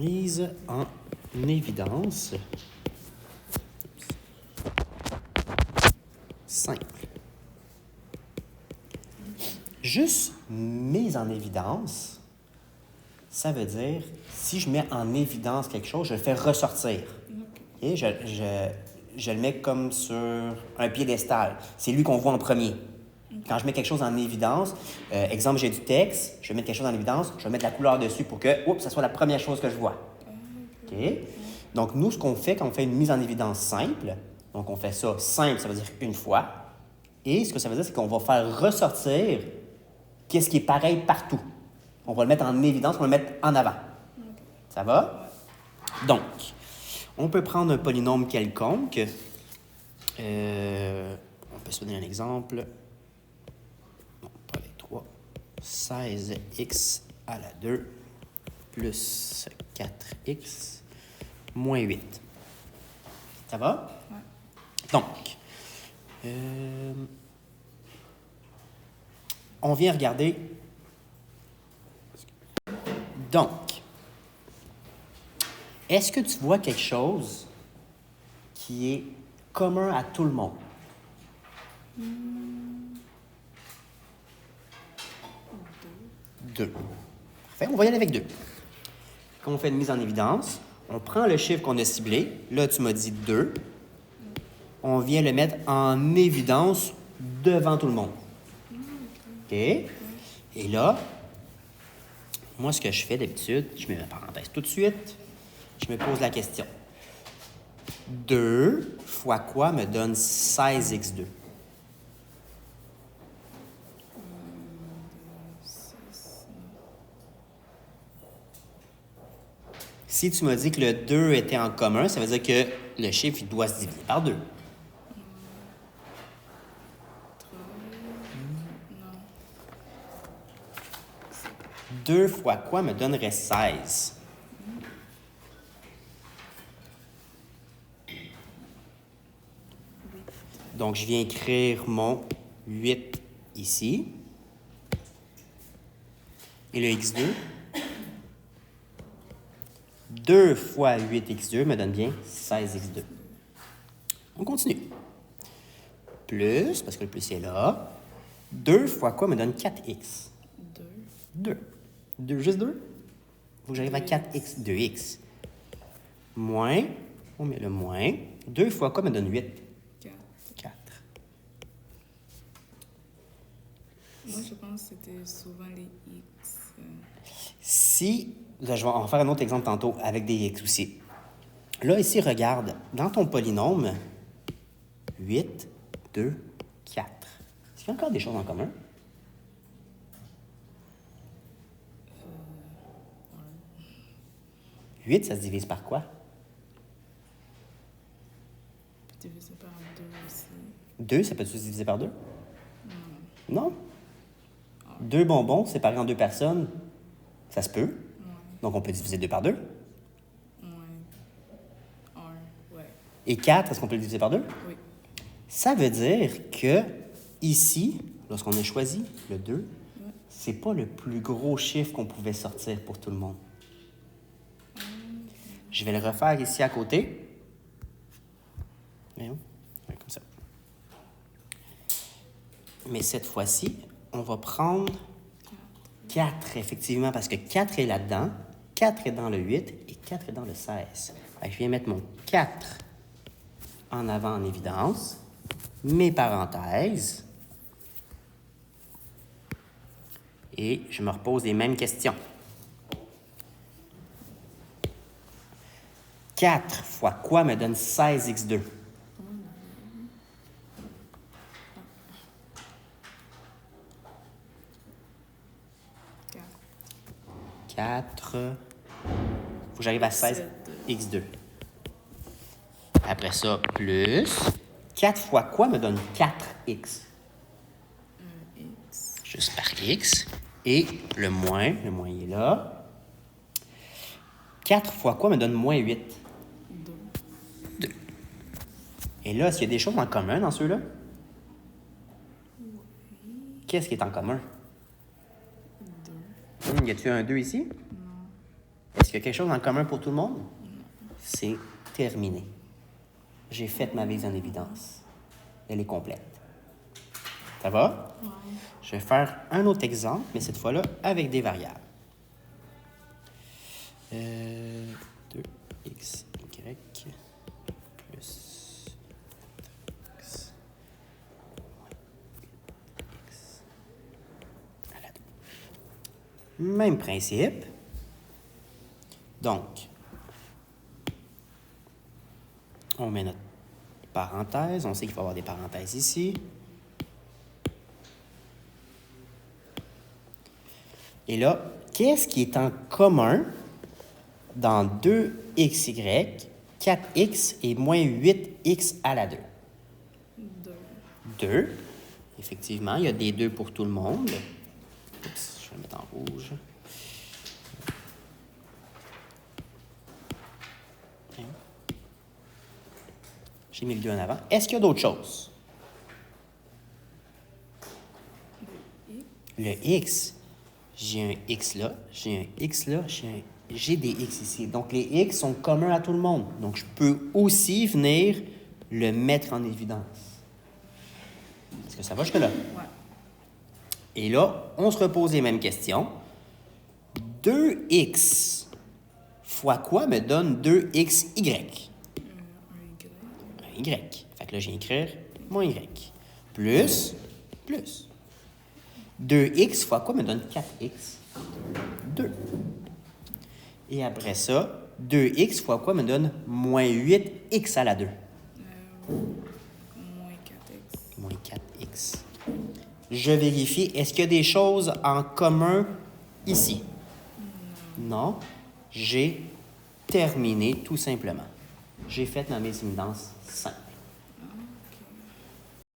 Mise en évidence. Simple. Juste mise en évidence, ça veut dire, si je mets en évidence quelque chose, je le fais ressortir. Et je le mets comme sur un piédestal. C'est lui qu'on voit en premier. Quand je mets quelque chose en évidence, exemple, j'ai du texte, je vais mettre quelque chose en évidence, je vais mettre la couleur dessus pour que, ça soit la première chose que je vois. OK? Donc, nous, ce qu'on fait quand on fait une mise en évidence simple, donc on fait ça simple, ça veut dire une fois. Et ce que ça veut dire, c'est qu'on va faire ressortir qu'est-ce qui est pareil partout. On va le mettre en évidence, on va le mettre en avant. Ça va? Donc, on peut prendre un polynôme quelconque. On peut se donner un exemple. Non, pas avec 3. 16x à la 2 plus 4x moins 8. Ça va? Ouais. Donc, on vient regarder. Donc, est-ce que tu vois quelque chose qui est commun à tout le monde? Deux. Parfait, on va y aller avec 2. Quand on fait une mise en évidence, on prend le chiffre qu'on a ciblé. Là, tu m'as dit 2. On vient le mettre en évidence devant tout le monde. OK? Et là, moi, ce que je fais d'habitude, je mets ma parenthèse tout de suite. Je me pose la question. 2 fois quoi me donne 16x2? Si tu m'as dit que le 2 était en commun, ça veut dire que le chiffre il doit se diviser par 2. 2 fois quoi me donnerait 16? Donc, je viens écrire mon 8 ici. Et le x2? 2 fois 8x2 me donne bien 16x2. On continue. Plus, parce que le plus est là. 2 fois quoi me donne 4x? 2. 2, juste 2? Faut que j'arrive à 4x, 2x. Moins, on met le moins. 2 fois quoi me donne 8? 4. Moi, je pense que c'était souvent les X. Si, là, on va faire un autre exemple tantôt avec des x aussi. Là, ici, regarde, dans ton polynôme, 8, 2, 4. Est-ce qu'il y a encore des choses en commun? Ouais. 8, ça se divise par quoi? Divisé par 2 aussi. 2, ça peut-tu se diviser par 2? Non? 2 bonbons séparés en 2 personnes, ça se peut. Ouais. Donc, on peut diviser 2 par 2. Ouais. 1, ouais. Et 4, est-ce qu'on peut le diviser par 2? Oui. Ça veut dire que ici, lorsqu'on a choisi le 2, Ouais. c'est pas le plus gros chiffre qu'on pouvait sortir pour tout le monde. Je vais le refaire ici à côté. Voyons. Ouais, comme ça. Mais cette fois-ci, on va prendre 4, effectivement, parce que 4 est là-dedans, 4 est dans le 8 et 4 est dans le 16. Je viens mettre mon 4 en avant en évidence, mes parenthèses, et je me repose les mêmes questions. 4 fois quoi me donne 16x2? Faut que j'arrive à 16x2. Après ça, plus. 4 fois quoi me donne 4x? X. Juste par x. Et le moins il est là. 4 fois quoi me donne moins 8? 2. 2. Et là, est-ce qu'il y a des choses en commun dans ceux-là? Qu'est-ce qui est en commun? 2. Y a-t-il un 2 ici? Non. Est-ce Est-ce qu'il y a quelque chose en commun pour tout le monde? C'est terminé. J'ai fait ma mise en évidence. Elle est complète. Ça va? Ouais. Je vais faire un autre exemple, mais cette fois-là avec des variables. 2x, y, plus 4x, x à la 2. Même principe. Donc, on met notre parenthèse. On sait qu'il faut avoir des parenthèses ici. Et là, qu'est-ce qui est en commun dans 2xy, 4x et moins 8x à la 2? 2. 2. Effectivement, il y a des 2 pour tout le monde. Oups, je vais le mettre en rouge. J'ai mis le 2 en avant. Est-ce qu'il y a d'autres choses? Le x. J'ai un x là, j'ai un x là, j'ai des x ici. Donc, les x sont communs à tout le monde. Donc, je peux aussi venir le mettre en évidence. Est-ce que ça va jusque-là? Ouais. Et là, on se repose les mêmes questions. 2x fois quoi me donne 2xy? Un Y. Un y. Fait que là, je viens écrire moins y. Plus. 2x fois quoi me donne 4x? 2. Et après ça, 2x fois quoi me donne moins 8x à la 2? Moins 4x. Moins 4x. Je vérifie, est-ce qu'il y a des choses en commun ici? Non. J'ai terminé tout simplement. J'ai fait ma mise en évidence simple.